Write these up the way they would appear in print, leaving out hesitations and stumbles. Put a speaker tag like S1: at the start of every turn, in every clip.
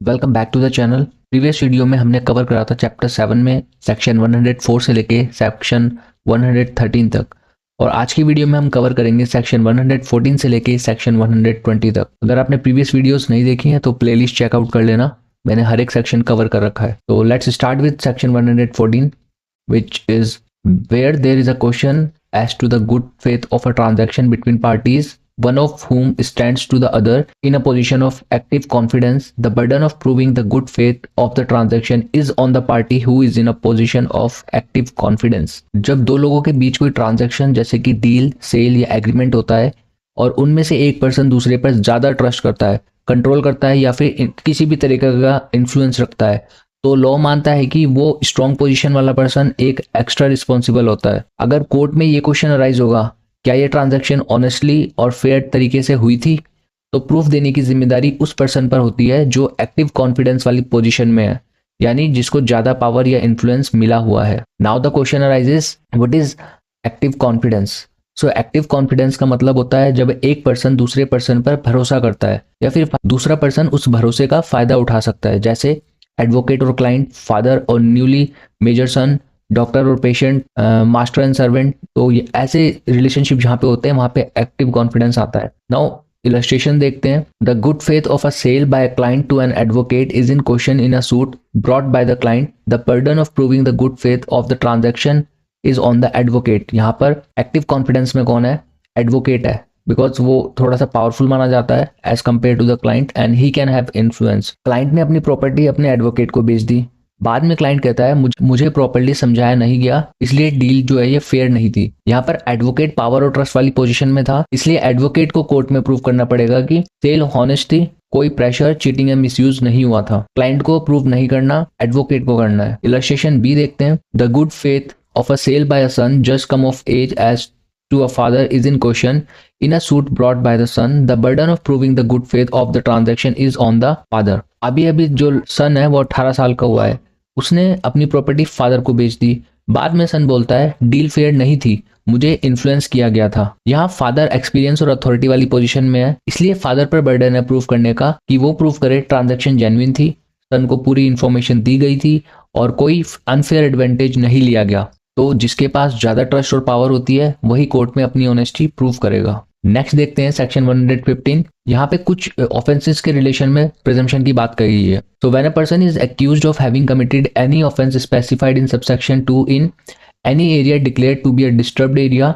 S1: Welcome back to the channel. Previous video में हमने cover करा था चैप्टर 7 में सेक्शन 104 से लेके सेक्शन 113 तक, और आज की वीडियो में हम कवर करेंगे सेक्शन 114 से लेके सेक्शन 120 तक। अगर आपने प्रीवियस वीडियोस नहीं देखी हैं तो प्लेलिस्ट चेकआउट कर लेना, मैंने हर एक सेक्शन कवर कर रखा है। तो let's start with section 114 which is where there is a question as to the good faith of a transaction between parties, one of whom stands to the other in a position of active confidence. The burden of proving the good faith of the transaction is on the party who is in a position of active confidence. जब दो लोगों के बीच कोई transaction जैसे कि deal, cell या agreement होता है और उनमें से एक पर्सन दूसरे पर ज़्यादा ट्रस्ट करता है, कंट्रोल करता है या फिर किसी भी तरीके का इन्फ्लुएंस रखता है, तो लॉ मानता है कि वो स्ट्रॉन्ग पोजीशन वाला पर्सन एक एक्स्ट्रा रिस्पॉन्सिबल होता है। अगर कोर्ट में ये क्वेश्चन अराइज होगा, क्या ये ट्रांजैक्शन ऑनेस्टली और फेयर तरीके से हुई थी, तो प्रूफ देने की जिम्मेदारी उस पर्सन पर होती है जो एक्टिव कॉन्फिडेंस वाली पोजीशन में है, यानी जिसको ज्यादा पावर या इन्फ्लुएंस मिला हुआ है। Now the question arises, what is active confidence? So active confidence का मतलब होता है जब एक पर्सन दूसरे पर्सन पर भरोसा करता है या फिर दूसरा पर्सन उस भरोसे का फायदा उठा सकता है, जैसे एडवोकेट और क्लाइंट, फादर और न्यूली मेजर सन, डॉक्टर और पेशेंट, मास्टर एंड सर्वेंट। तो ये ऐसे रिलेशनशिप जहाँ पे होते हैं वहाँ पे एक्टिव कॉन्फिडेंस आता है। नाउ इलस्ट्रेशन देखते हैं। The good faith of a sale by a client to an advocate is in question in a suit brought by the client. The burden of proving the good faith of the transaction is on the advocate. यहाँ पर active confidence में कौन है? Advocate है, because वो थोड़ा सा powerful माना जाता है as compare to the client and he can have influence. Client ने अपनी प्रॉपर्टी अपने एडवोकेट को बेच दी। बाद में क्लाइंट कहता है मुझे प्रॉपर्ली समझाया नहीं गया, इसलिए डील जो है ये फेयर नहीं थी। यहाँ पर एडवोकेट पावर और ट्रस्ट वाली पोजीशन में था, इसलिए एडवोकेट को कोर्ट में प्रूव करना पड़ेगा कि सेल हॉनेस्ट थी, कोई प्रेशर, चीटिंग या मिसयूज नहीं हुआ था। क्लाइंट को प्रूव नहीं करना, एडवोकेट को करना है। इलस्ट्रेशन बी देखते हैं। The good faith of a sale by a son just come of age as to a father is in question in a suit brought by the son. The burden of proving the good faith of the transaction is on the father. अभी जो सन है वो 18 साल का हुआ है, उसने अपनी प्रॉपर्टी फादर को बेच दी। बाद में सन बोलता है डील फेयर नहीं थी, मुझे इन्फ्लुएंस किया गया था। यहाँ फादर एक्सपीरियंस और अथॉरिटी वाली पोजीशन में है, इसलिए फादर पर बर्डन है प्रूफ करने का कि वो प्रूफ करे ट्रांजैक्शन जेन्युइन थी, सन को पूरी इंफॉर्मेशन दी गई थी और कोई अनफेयर एडवांटेज नहीं लिया गया। तो जिसके पास ज्यादा ट्रस्ट और पावर होती है वही कोर्ट में अपनी ऑनेस्टी प्रूव करेगा। नेक्स्ट देखते हैं सेक्शन 115। यहाँ पे कुछ ऑफेंसेस के रिलेशन में प्रिजम्पशन की बात कही गई है। So when a person is accused of having committed any offence specified in subsection 2 in any area declared to be a disturbed area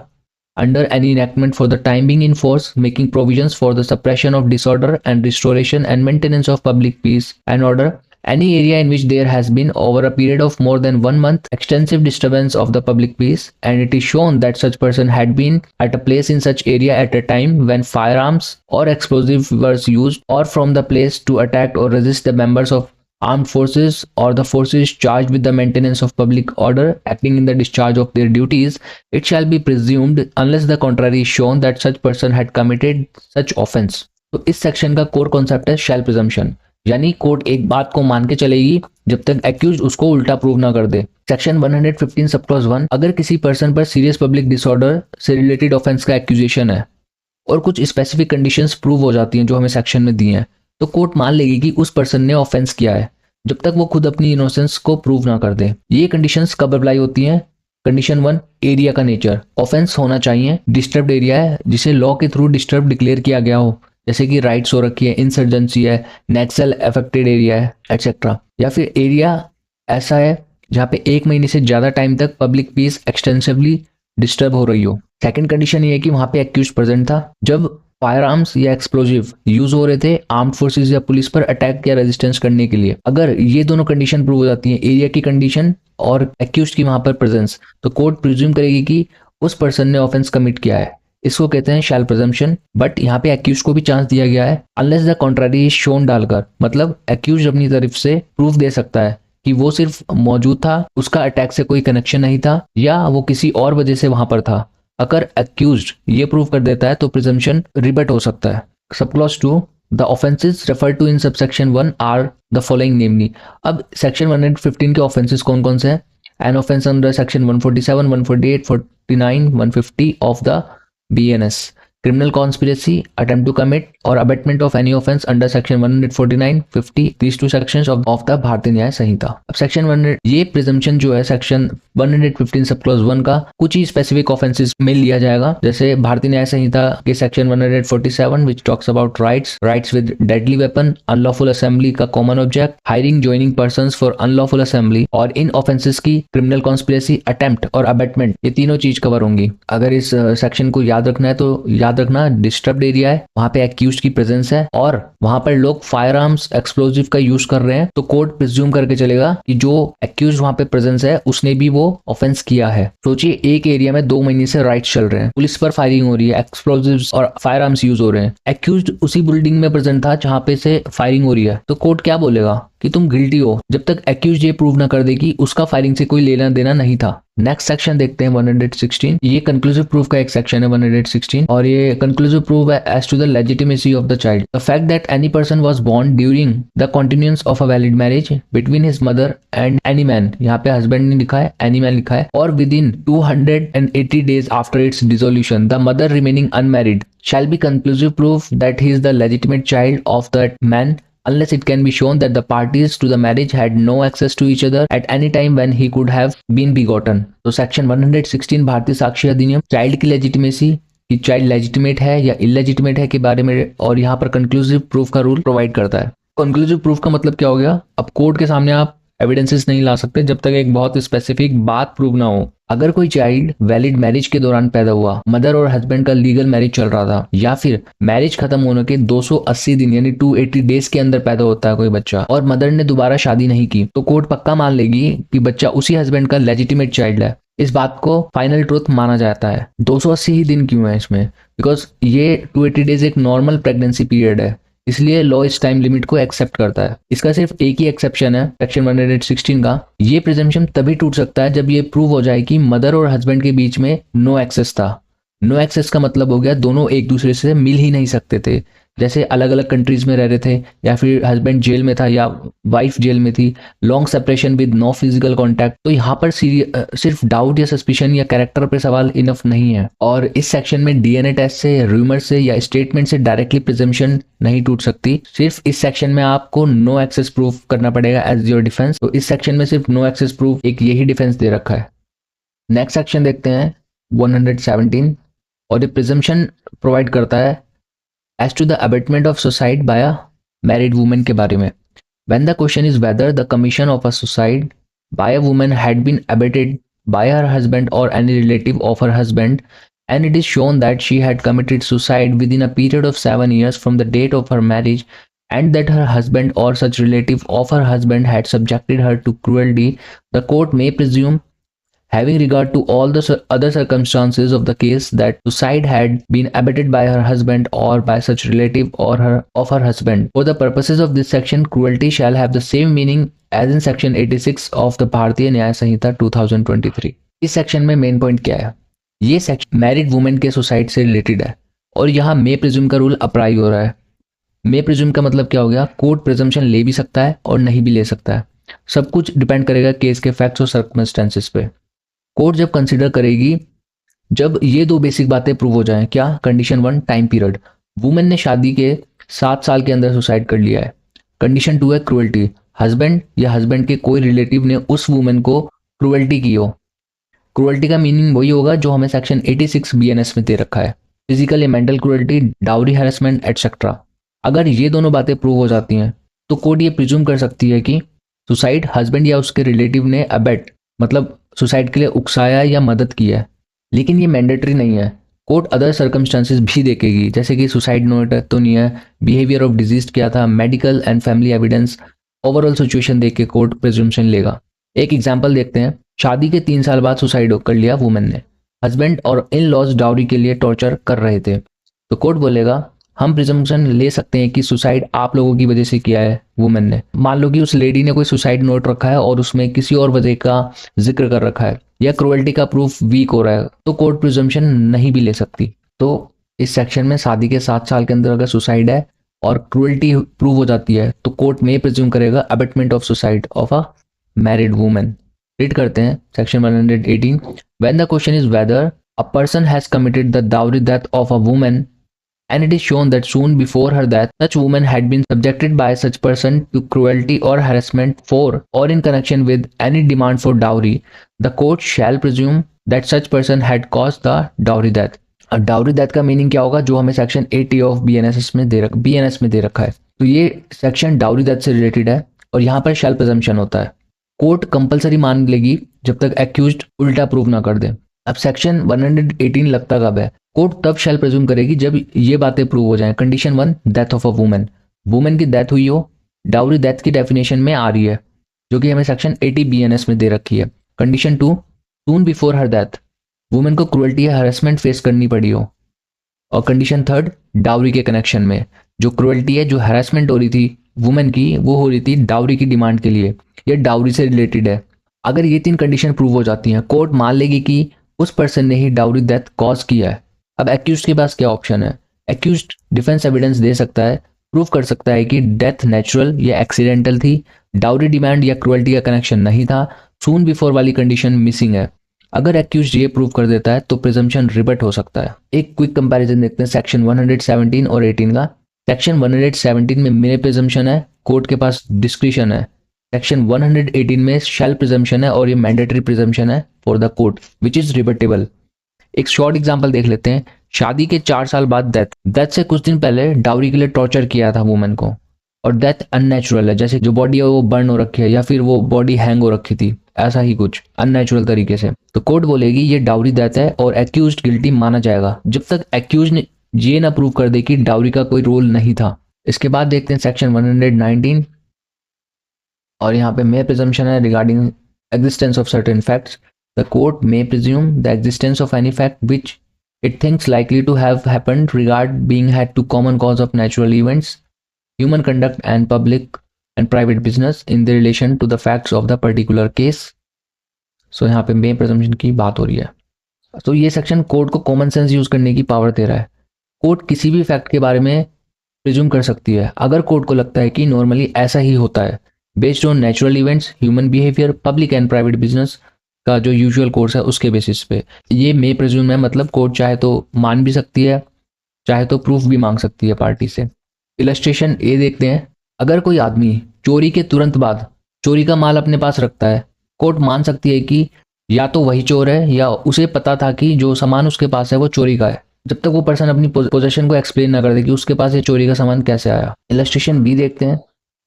S1: under any enactment for the time being in force, making provisions for the suppression of disorder and restoration and maintenance of public peace and order, any area in which there has been over a period of more than 1 month extensive disturbance of the public peace, and it is shown that such person had been at a place in such area at a time when firearms or explosives were used, or from the place to attack or resist the members of armed forces or the forces charged with the maintenance of public order acting in the discharge of their duties, it shall be presumed unless the contrary is shown that such person had committed such offense. तो इस section का core concept है शैल presumption, यानी court एक बात को मान के चलेगी जब तक एक्यूज उसको उल्टा प्रूव ना कर दे। सेक्शन 115 सब क्लॉज 1, अगर किसी पर्सन पर सीरियस पब्लिक डिसऑर्डर से रिलेटेड ऑफेंस का एक्यूजेशन है और कुछ स्पेसिफिक कंडीशंस प्रूव हो जाती हैं जो हमें सेक्शन में दी हैं, तो कोर्ट मान लेगी कि उस पर्सन ने ऑफेंस किया है जब तक वो खुद अपनी इनोसेंस को प्रूव ना कर दे। ये कंडीशंस कब अप्लाई होती हैं? कंडीशन 1, एरिया का नेचर। ऑफेंस होना चाहिए डिस्टर्ब्ड एरिया है जिसे लॉ के थ्रू डिस्टर्ब डिक्लेयर किया गया हो, जैसे कि राइट्स हो रखी है, इंसर्जेंसी है, नेक्सल अफेक्टेड एरिया है, एटसेट्रा। या फिर एरिया ऐसा है जहाँ पे 1 महीने से ज्यादा टाइम तक पब्लिक पीस एक्सटेंसिवली डिस्टर्ब हो रही हो। सेकंड कंडीशन ये है कि वहां पे एक्यूज प्रेजेंट था जब फायर आर्म्स या एक्सप्लोजिव यूज हो रहे थे आर्म्ड फोर्सेस या पुलिस पर अटैक या रेजिस्टेंस करने के लिए। अगर ये दोनों कंडीशन प्रूव हो जाती हैं, एरिया की कंडीशन और एक्यूज की वहां पर प्रेजेंस, तो कोर्ट प्रिज्यूम करेगी कि उस पर्सन ने ऑफेंस कमिट किया है। इसको कहते हैं शैल प्रिजम्पशन। बट यहाँ पे एक्यूज को भी चांस दिया गया है unless the contrary is shown डालकर, मतलब एक्यूज अपनी तरफ से प्रूफ दे सकता है कि वो सिर्फ मौजूद था, उसका अटैक से कोई कनेक्शन नहीं था, या वो किसी और वजह से वहां पर था। अगर एक्यूज्ड ये प्रूव कर देता है तो प्रिजम्पशन रिबट हो सकता है। Sub clause 2, the offences referred to in subsection 1 are the following namely. अब सेक्शन 115 के ऑफेंसेस कौन कौन से हैं? An offence under section 147, 148, 49, 150 of the BNS, criminal conspiracy, attempt to commit और abetment of any offence under section 149, 50 these two sections of the Bharatiya Nyaya संहिता। अब section 100 ये presumption जो है सेक्शन 115 सब क्लॉज 1 का कुछ ही स्पेसिफिक ऑफेंसेस में लिया जाएगा, जैसे भारतीय न्याय संहिता के section 147 which talks about riots with deadly weapon, unlawful assembly का common object, hiring joining persons for unlawful assembly, और इन ऑफेंसेस की क्रिमिनल कॉन्स्पिरेसी, अटेम्प्ट और अबेटमेंट ये तीनों चीज कवर होंगी। अगर इस सेक्शन को याद रखना है तो याद रखना डिस्टर्ब्ड एरिया है, वहां पे एक्यूज्ड की प्रेजेंस है और वहां पर लोग फायर आर्म्स एक्सप्लोजिव का यूज कर रहे हैं, तो कोर्ट प्रिज्यूम करके चलेगा कि जो एक्यूज्ड वहां पे प्रेजेंस है उसने भी वो ऑफेंस किया है। सोचिए एक एरिया में 2 महीने से राइट्स चल रहे हैं, पुलिस पर फायरिंग हो रही है, एक्सप्लोजिव्स और फायर आर्म्स यूज हो रहे हैं, एक्यूज्ड उसी बिल्डिंग में प्रेजेंट था जहां पे से फायरिंग हो रही है, तो कोर्ट क्या बोलेगा कि तुम गिल्टी हो जब तक एक्यूज्ड ये प्रूव ना कर दे कि उसका फायरिंग से कोई लेना देना नहीं था। नेक्स्ट सेक्शन देखते हैं 116। ये कंक्लूसिव प्रूफ का एक सेक्शन है 116 और ये कंक्लूसिव प्रूफ है as to the legitimacy of the child. The fact that any person was born during the continuance of a valid marriage between his mother and any man, यहाँ पे husband ने लिखा है, any man लिखा है, और with in 280 days after it's dissolution the mother remaining unmarried shall be conclusive proof that he is the legitimate child of that man, unless it can be shown that the parties to the marriage had no access to each other at any time when he could have been begotten। तो section 116 भारतीय साक्ष्य अधिनियम child की legitimacy कि child legitimate है या illegitimate है के बारे में और यहाँ पर कंक्लूसिव प्रूफ का रूल प्रोवाइड करता है। कंक्लूसिव प्रूफ का मतलब क्या हो गया, अब कोर्ट के सामने आप एविडेंसेस नहीं ला सकते जब तक एक बहुत स्पेसिफिक बात प्रूव ना हो। अगर कोई चाइल्ड वैलिड मैरिज के दौरान पैदा हुआ, मदर और हस्बैंड का लीगल मैरिज चल रहा था, या फिर मैरिज खत्म होने के 280 दिन यानी 280 डेज के अंदर पैदा होता है कोई बच्चा और मदर ने दोबारा शादी नहीं की, तो कोर्ट पक्का मान लेगी कि बच्चा उसी हस्बैंड का लेजिटिमेट चाइल्ड है। इस बात को फाइनल ट्रूथ माना जाता है। 280 ही दिन क्यों है इसमें, बिकॉज ये 280 डेज एक नॉर्मल प्रेगनेंसी पीरियड है, इसलिए लॉ इस टाइम लिमिट को एक्सेप्ट करता है। इसका सिर्फ एक ही एक्सेप्शन है सेक्शन 116 का। ये प्रिजम्पशन तभी टूट सकता है जब ये प्रूव हो जाए कि मदर और हस्बैंड के बीच में नो एक्सेस था। नो एक्सेस का मतलब हो गया दोनों एक दूसरे से मिल ही नहीं सकते थे, जैसे अलग अलग कंट्रीज में रह रहे थे या फिर हस्बैंड जेल में था या वाइफ जेल में थी, long separation with no physical contact. तो यहाँ पर सिर्फ डाउट या सस्पिशन या कैरेक्टर पे सवाल इनफ नहीं है। और इस सेक्शन में डीएनए टेस्ट से, रूमर से या स्टेटमेंट से डायरेक्टली प्रिजम्पशन नहीं टूट सकती। सिर्फ इस सेक्शन में आपको नो एक्सेस प्रूफ करना पड़ेगा एज योर डिफेंस। तो इस सेक्शन में सिर्फ नो एक्सेस प्रूफ एक यही डिफेंस दे रखा है। नेक्स्ट सेक्शन देखते हैं 117 और ये प्रिजम्पशन प्रोवाइड करता है as to the abatement of suicide by a married woman के बारे में। When the question is whether the commission of a suicide by a woman had been abated by her husband or any relative of her husband, and it is shown that she had committed suicide within a period of 7 years from the date of her marriage, and that her husband or such relative of her husband had subjected her to cruelty, the court may presume, having regard to all the other circumstances of the case, that suicide had been abated by her husband or by such relative or of her husband. For the purposes of this section, cruelty shall have the same meaning as in section 86 of the भारतीय न्याय संहिता 2023। इस section में main point क्या है, ये section married women के suicide से related है और यहाँ मे प्रिज्यूम का रूल अप्लाई हो रहा है। मे प्रिज्यूम का मतलब क्या हो गया, कोर्ट प्रिजम्पशन ले भी सकता है और नहीं भी ले सकता है, सब कुछ डिपेंड करेगा केस के फैक्ट्स और सर्कमस्टेंसेस पे। कोर्ट जब कंसिडर करेगी जब ये 2 बेसिक बातें प्रूव हो जाएं, क्या, कंडीशन 1 टाइम पीरियड, वुमेन ने शादी के 7 साल के अंदर सुसाइड कर लिया है। कंडीशन 2 है क्रूएल्टी, हस्बैंड या हस्बैंड के कोई रिलेटिव ने उस वुमेन को क्रूएल्टी की हो। क्रूएल्टी का मीनिंग वही होगा जो हमें सेक्शन 86 बीएनएस में दे रखा है, फिजिकल या mental cruelty, dowry harassment etcetera. अगर ये दोनों बातें प्रूव हो जाती हैं तो कोर्ट ये प्रिज्यूम कर सकती है कि सुसाइड हस्बैंड या उसके रिलेटिव ने अबेट मतलब सुसाइड के लिए उकसाया या मदद की है। लेकिन ये मैंडेटरी नहीं है, कोर्ट अदर सर्कमस्टांसेस भी देखेगी, जैसे कि सुसाइड नोट तो नहीं है, बिहेवियर ऑफ डिजीज क्या था, medical and family evidence, overall situation देख के कोर्ट प्रिजम्पशन लेगा। एक एग्जांपल देखते हैं, शादी के 3 साल बाद सुसाइड कर लिया वुमेन ने, हस्बैंड और इन लॉज डाउरी के लिए टॉर्चर कर रहे थे, तो कोर्ट बोलेगा हम प्रिजम्पशन ले सकते हैं कि सुसाइड आप लोगों की वजह से किया है वुमेन ने। मान लो कि उस लेडी ने कोई सुसाइड नोट रखा है और उसमें किसी और वजह का जिक्र कर रखा है या क्रूएल्टी का प्रूफ वीक हो रहा है, तो कोर्ट प्रिजम्पशन नहीं भी ले सकती। तो इस सेक्शन में शादी के 7 साल के अंदर अगर सुसाइड है और क्रूएल्टी प्रूव हो जाती है तो कोर्ट में प्रिज्यूम करेगा abetment of suicide of a married women. Read करते हैं section 118। When the question is whether A person has committed the dowry death of a woman and it is shown that soon before her death such woman had been subjected by such person to cruelty or harassment for or in connection with any demand for dowry, the court shall presume that such person had caused the dowry death. अब dowry death का meaning क्या होगा, जो हमें section 80 of BNS में दे रखा है। तो ये सेक्शन डाउरी डेथ से रिलेटेड है और यहाँ पर शैल प्रिजम्पशन होता है। कोर्ट कंपलसरी मान लेगी जब तक एक्यूज्ड उल्टा प्रूव ना कर दे। अब सेक्शन 118 लगता कब है, कोर्ट तब शैल प्रिज्यूम करेगी जब ये बातें प्रूव हो जाएं। Condition 1, death of a women, women की डेथ हुई हो, डाउरी डेथ की डेफिनेशन में आ रही है जो कि हमें सेक्शन 80 बीएनएस में दे रखी है। कंडीशन 2, सून बिफोर हर डेथ, वुमेन को क्रूअल्टी या हरेसमेंट फेस करनी पड़ी हो। और कंडीशन 3, डाउरी के कनेक्शन में, जो क्रूअल्टी है, जो हरेसमेंट हो रही थी वुमेन की, वो हो रही थी डाउरी की डिमांड के लिए, ये डाउरी से रिलेटेड है। अगर ये 3 कंडीशन प्रूव हो जाती हैं, कोर्ट मान लेगी कि उस पर्सन ने ही डाउरी डेथ कॉज किया है। अब एक्यूज्ड के पास क्या ऑप्शन है, एक्यूज्ड डिफेंस एविडेंस दे सकता है, प्रूव कर सकता है कि डेथ नेचुरल या एक्सीडेंटल थी, डाउरी डिमांड या क्रूअल्टी का कनेक्शन नहीं था, सून बिफोर वाली कंडीशन मिसिंग है। अगर एक्यूज्ड ये प्रूव कर देता है तो प्रिजम्पशन रिबट हो सकता है। एक क्विक कंपैरिजन देखते हैं सेक्शन 117 और 18 का। सेक्शन 117 में मेरे प्रिजम्पशन है, कोर्ट के पास डिस्क्रिशन है। सेक्शन 118 में शैल प्रिजम्पशन है और ये मैंडेटरी प्रिजम्पशन है for the court which is rebuttable. एक शॉर्ट एग्जांपल देख लेते हैं। शादी के 4 साल बाद डेथ से कुछ दिन पहले डाउरी के लिए टॉर्चर किया था वुमेन को और डेथ अननेचुरल है, जैसे जो बॉडी है वो बर्न हो रखी है या फिर वो बॉडी हैंग हो रखी थी, ऐसा ही कुछ अननेचुरल तरीके से। तो कोर्ट बोलेगी ये डाउरी डेथ है और एक्यूज्ड गिल्टी माना जाएगा जब तक एक्यूज्ड ने ये ना प्रूव कर दे कि डाउरी का कोई रोल नहीं था। इसके बाद देखते हैं सेक्शन 119 और यहाँ पे मे प्रिजम्पशन है regarding existence of certain facts. The court may presume the existence of any fact which it thinks likely to have happened regard being had to common cause of natural events, human conduct and public and private business in the relation to the facts of the particular case. So यहाँ पे may presumption की बात हो रही है। तो ये section court को कॉमन सेंस यूज करने की पावर दे रहा है। कोर्ट किसी भी फैक्ट के बारे में प्रिज्यूम कर सकती है अगर कोर्ट को लगता है कि नॉर्मली ऐसा ही होता है, based on natural events, human behaviour, public and private business का जो यूजुअल कोर्स है उसके बेसिस पे। ये मे प्रिज्यूम है, मतलब कोर्ट चाहे तो मान भी सकती है, चाहे तो प्रूफ भी मांग सकती है पार्टी से। इलस्ट्रेशन ए देखते हैं। अगर कोई आदमी चोरी के तुरंत बाद चोरी का माल अपने पास रखता है, कोर्ट मान सकती है कि या तो वही चोर है या उसे पता था कि जो सामान उसके पास है वो चोरी का है, जब तक वो पर्सन अपनी पोजीशन को एक्सप्लेन ना कर दे कि उसके पास ये चोरी का सामान कैसे आया। इलस्ट्रेशन बी देखते हैं।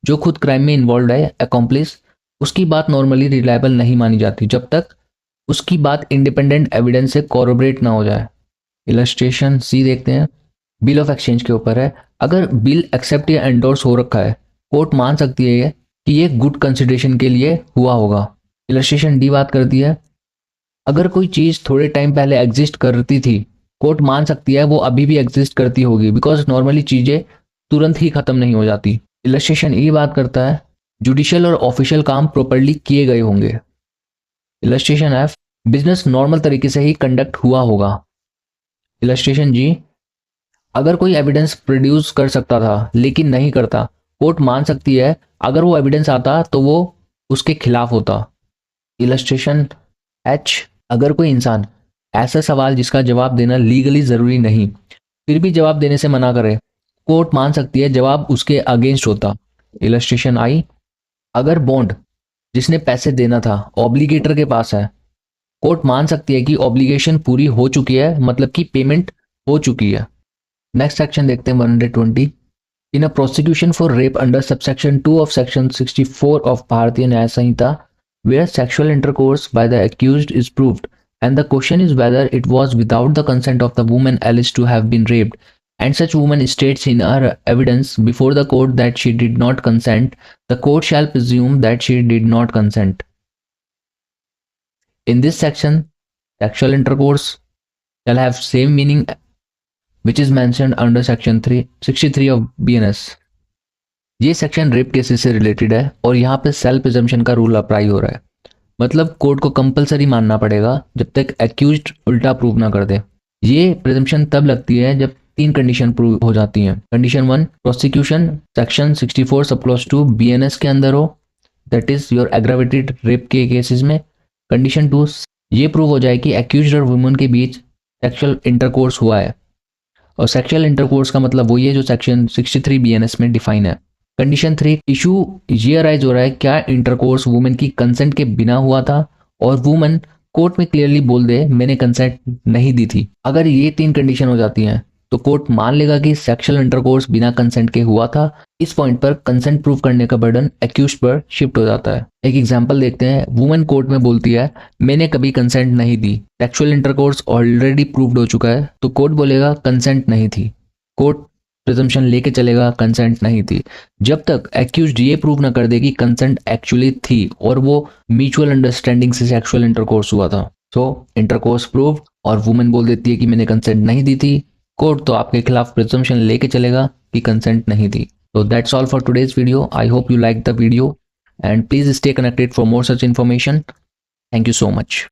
S1: जो खुद क्राइम में इन्वॉल्व है, अकॉम्प्लिस, उसकी बात नॉर्मली रिलायबल नहीं मानी जाती जब तक उसकी बात इंडिपेंडेंट एविडेंस से कॉरोबरेट ना हो जाए। इलस्ट्रेशन सी देखते हैं। बिल ऑफ एक्सचेंज के ऊपर है। अगर बिल एक्सेप्ट या एंडोर्स हो रखा है, कोर्ट मान सकती है कि ये गुड कंसिडरेशन के लिए हुआ होगा। इलस्ट्रेशन डी बात करती है। अगर कोई चीज़ थोड़े टाइम पहले एग्जिस्ट करती थी, कोर्ट मान सकती है वो अभी भी एग्जिस्ट करती होगी, बिकॉज नॉर्मली चीज़ें तुरंत ही खत्म नहीं हो जाती। इलस्ट्रेशन ये बात करता है जुडिशियल और ऑफिशियल काम प्रॉपर्ली किए गए होंगे। इलस्ट्रेशन एफ, बिजनेस नॉर्मल तरीके से ही कंडक्ट हुआ होगा। इलस्ट्रेशन जी, अगर कोई एविडेंस प्रोड्यूस कर सकता था लेकिन नहीं करता, कोर्ट मान सकती है अगर वो एविडेंस आता तो वो उसके खिलाफ होता। इलस्ट्रेशन एच, अगर कोई इंसान ऐसा सवाल जिसका जवाब देना लीगली ज़रूरी नहीं फिर भी जवाब देने से मना करे, कोर्ट मान सकती है जवाब उसके अगेंस्ट होता। इलस्ट्रेशन आई, अगर बॉन्ड जिसने पैसे देना था ऑब्लिगेटर के पास है, कोर्ट मान सकती है कि ऑब्लिगेशन पूरी हो चुकी है, मतलब कि पेमेंट हो चुकी है। नेक्स्ट सेक्शन देखते हैं 120। In a prosecution for rape under subsection 2 of section 64 of Bharatiya Nyaya Sanhita where sexual intercourse by the accused is proved and the question is whether it was without the consent of the woman alleged to have been raped and such woman states in her evidence before the court that she did not consent, the court shall presume that she did not consent. In this section, sexual intercourse shall have same meaning which is mentioned under section 63 of BNS. ये section rape cases से related है और यहाँ पे self presumption का rule apply हो रहा है, मतलब कोर्ट को कंपलसरी मानना पड़ेगा जब तक एक्यूज्ड उल्टा प्रूव ना कर दे। ये प्रिजम्पशन तब लगती है जब 3 कंडीशन प्रूव हो जाती हैं। कंडीशन 1, प्रोसिक्यूशन सेक्शन 64 सब क्लॉज 2 BNS के अंदर हो, that is your aggravated rape के केसेस में। कंडीशन 2, ये प्रूव हो जाए कि एक्यूज्ड और वुमन के बीच सेक्सुअल इंटरकोर्स हुआ है। और सेक्सुअल इंटरकोर्स का मतलब वही है जो सेक्शन 63 BNS में डिफाइन है। कंडीशन 3, इशू ये अराइज हो रहा है क्या इंटरकोर्स वुमेन की कंसेंट के बिना हुआ था, और वुमेन कोर्ट में क्लियरली बोल दे मैंने कंसेंट नहीं दी थी। अगर ये 3 कंडीशन हो जाती हैं तो कोर्ट मान लेगा कि सेक्सुअल इंटरकोर्स बिना कंसेंट के हुआ था। इस पॉइंट पर कंसेंट प्रूव करने का बर्डन एक्यूज्ड पर शिफ्ट हो जाता है। एक एग्जांपल देखते हैं। वुमेन कोर्ट में बोलती है मैंने कभी कंसेंट नहीं दी, सेक्सुअल इंटरकोर्स ऑलरेडी प्रूव्ड हो चुका है, तो कोर्ट बोलेगा कंसेंट नहीं थी। कोर्ट प्रिजम्पशन लेके चलेगा कंसेंट नहीं थी जब तक एक्यूज्ड ये प्रूव ना कर दे कि कंसेंट एक्चुअली थी और वो म्यूचुअल अंडरस्टैंडिंग से सेक्सुअल इंटरकोर्स हुआ था। सो इंटरकोर्स प्रूव और वुमेन बोल देती है कि मैंने कंसेंट नहीं दी थी, कोर्ट तो आपके खिलाफ प्रिजम्पशन लेके चलेगा कि कंसेंट नहीं थी। So that's all for today's video. I hope you liked the video and please stay connected for more such information. Thank you so much.